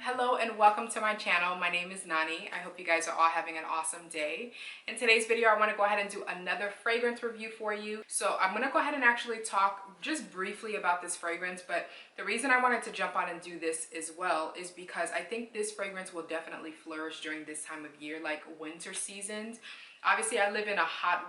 Hello and welcome to my channel. My name is Nani. I hope you guys are all having an awesome day. In today's video, I want to go ahead and do another fragrance review for you. So I'm going to go ahead and actually talk just briefly about this fragrance, but the reason I wanted to jump on and do this as well is because I think this fragrance will definitely flourish during this time of year, like winter seasons. Obviously, I live in a hot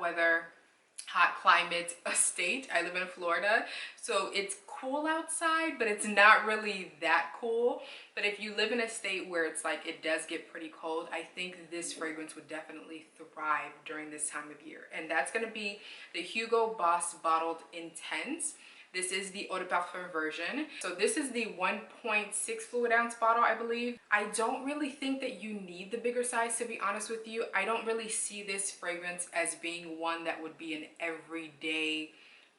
climate state. I live in Florida, so it's cool outside, but it's not really that cool. But if you live in a state where it's like it does get pretty cold, I think this fragrance would definitely thrive during this time of year. And that's going to be the Hugo Boss Bottled Intense. This is the Eau de Parfum version. So this is the 1.6 fluid ounce bottle, I believe. I don't really think that you need the bigger size, to be honest with you. I don't really see this fragrance as being one that would be an everyday,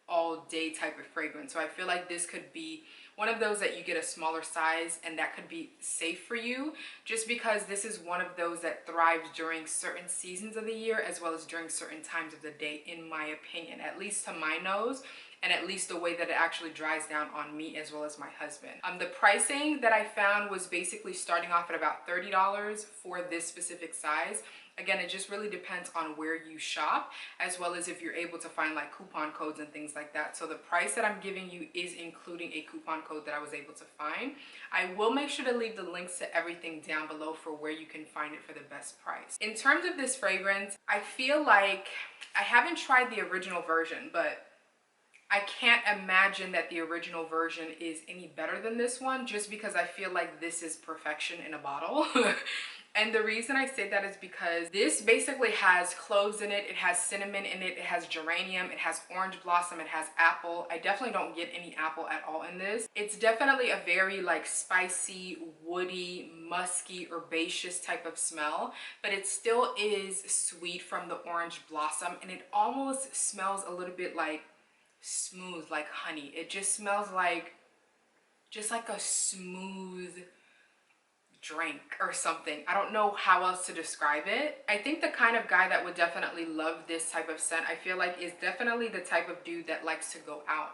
all day type of fragrance. So I feel like this could be one of those that you get a smaller size and that could be safe for you, just because this is one of those that thrives during certain seasons of the year as well as during certain times of the day, in my opinion, at least to my nose, and at least the way that it actually dries down on me as well as my husband. The pricing that I found was basically starting off at about $30 for this specific size. Again, it just really depends on where you shop, as well as if you're able to find like coupon codes and things like that. So the price that I'm giving you is including a coupon code that I was able to find. I will make sure to leave the links to everything down below for where you can find it for the best price. In terms of this fragrance, I feel like I haven't tried the original version, but I can't imagine that the original version is any better than this one, just because I feel like this is perfection in a bottle. And the reason I say that is because this basically has cloves in it, it has cinnamon in it, it has geranium, it has orange blossom, it has apple. I definitely don't get any apple at all in this. It's definitely a very like spicy, woody, musky, herbaceous type of smell, but it still is sweet from the orange blossom, and it almost smells a little bit like smooth, like honey. It just smells like a smooth drink or something. I don't know how else to describe it. I think the kind of guy that would definitely love this type of scent, I feel like, is definitely the type of dude that likes to go out.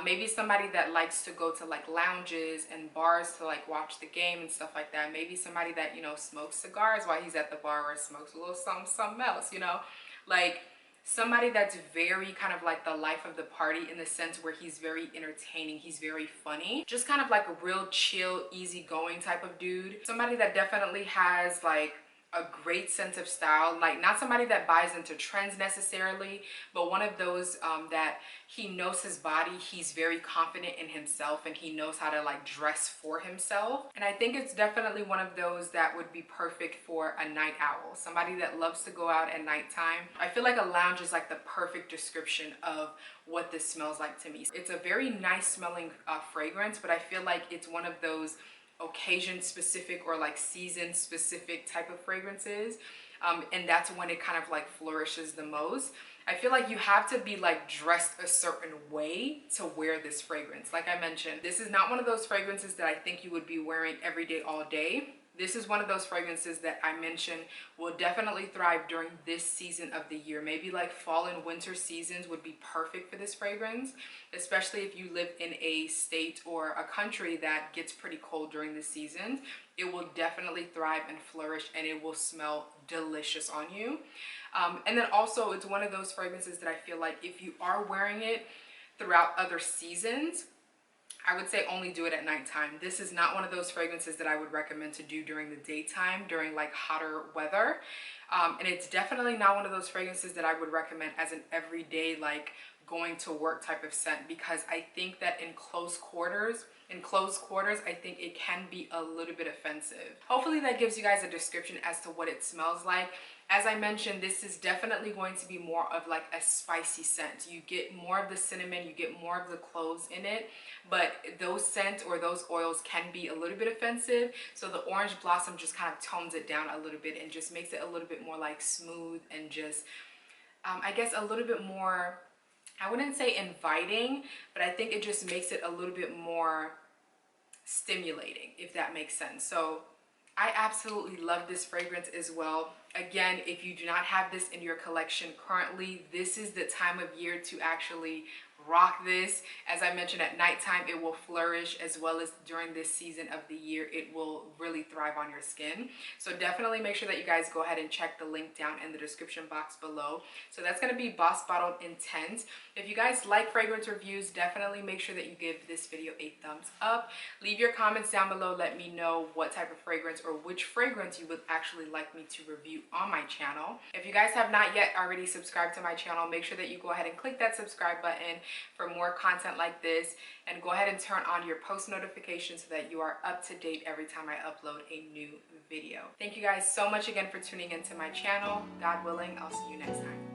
Maybe somebody that likes to go to like lounges and bars to like watch the game and stuff like that. Maybe somebody that, you know, smokes cigars while he's at the bar, or smokes a little something else, you know, like somebody that's very kind of like the life of the party, in the sense where he's very entertaining, he's very funny, just kind of like a real chill, easygoing type of dude. Somebody that definitely has like a great sense of style, like not somebody that buys into trends necessarily, but one of those that he knows his body, he's very confident in himself, and he knows how to like dress for himself. And I think it's definitely one of those that would be perfect for a night owl, somebody that loves to go out at nighttime. I feel like a lounge is like the perfect description of what this smells like to me. It's a very nice smelling fragrance, but I feel like it's one of those occasion specific or like season specific type of fragrances, and that's when it kind of like flourishes the most. I feel like you have to be like dressed a certain way to wear this fragrance. Like I mentioned, this is not one of those fragrances that I think you would be wearing every day, all day. This is one of those fragrances that I mentioned will definitely thrive during this season of the year. Maybe like fall and winter seasons would be perfect for this fragrance, especially if you live in a state or a country that gets pretty cold during the seasons. It will definitely thrive and flourish, and it will smell delicious on you. And then also, it's one of those fragrances that I feel like if you are wearing it throughout other seasons, I would say only do it at nighttime. This is not one of those fragrances that I would recommend to do during the daytime, during like hotter weather. And it's definitely not one of those fragrances that I would recommend as an everyday, like going to work type of scent, because I think that in close quarters, I think it can be a little bit offensive. Hopefully that gives you guys a description as to what it smells like. As I mentioned, this is definitely going to be more of like a spicy scent. You get more of the cinnamon, you get more of the cloves in it, but those scents or those oils can be a little bit offensive. So the orange blossom just kind of tones it down a little bit and just makes it a little bit more like smooth and just, I guess a little bit more, I wouldn't say inviting, but I think it just makes it a little bit more stimulating, if that makes sense. So I absolutely love this fragrance as well. Again, if you do not have this in your collection currently, this is the time of year to actually rock this. As I mentioned, at nighttime it will flourish, as well as during this season of the year it will really thrive on your skin. So definitely make sure that you guys go ahead and check the link down in the description box below. So that's going to be Boss Bottled Intense. If you guys like fragrance reviews, definitely make sure that you give this video a thumbs up. Leave your comments down below. Let me know what type of fragrance or which fragrance you would actually like me to review on my channel. If you guys have not yet already subscribed to my channel, make sure that you go ahead and click that subscribe button for more content like this, and go ahead and turn on your post notifications so that you are up to date every time I upload a new video. Thank you guys so much again for tuning into my channel. God willing, I'll see you next time.